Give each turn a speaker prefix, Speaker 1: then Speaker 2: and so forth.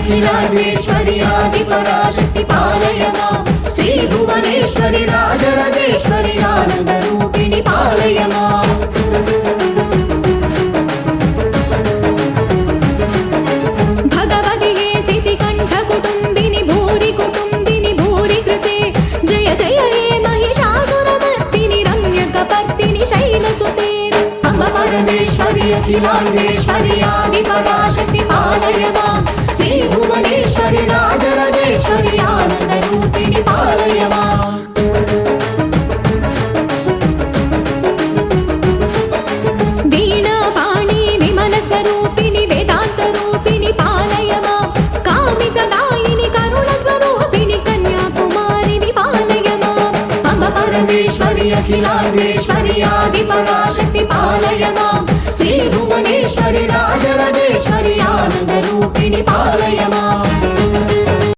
Speaker 1: अखिलाण्डेश्वरि आदिपराशक्ति पालय मां श्री भुवनेश्वरि राजराजेश्वरि आनन्दरूपिणि पालय मां
Speaker 2: भगवति शितिकण्ठकुटुम्बिनि भूरि कुटुम्बिनि भूरि कृते जय जय हे महिषासुरमर्दिनि रम्यकपर्दिनि शैलसुते
Speaker 1: अम्ब परमेश्वरि अखिलाण्डेश्वरि आदिपराशक्ति पालय मां श्री भुवनेश्वरि राजराजेश्वरि आनन्दरूपिणि पालय मां
Speaker 2: वीणापाणि विमलस्वरूपिणि वेदान्तरूपिणि पालय मां कामिकदायिनि करुणस्वरूपिणि कन्याकुमारिनि पालय माम्
Speaker 1: अम्ब परमेश्वरि अखिलाण्डेश्वरि आदिपराशक्ति पालय मां श्री भुवनेश्वरि राजराजेश्वरि आनन्दरूपिणि पालय माम्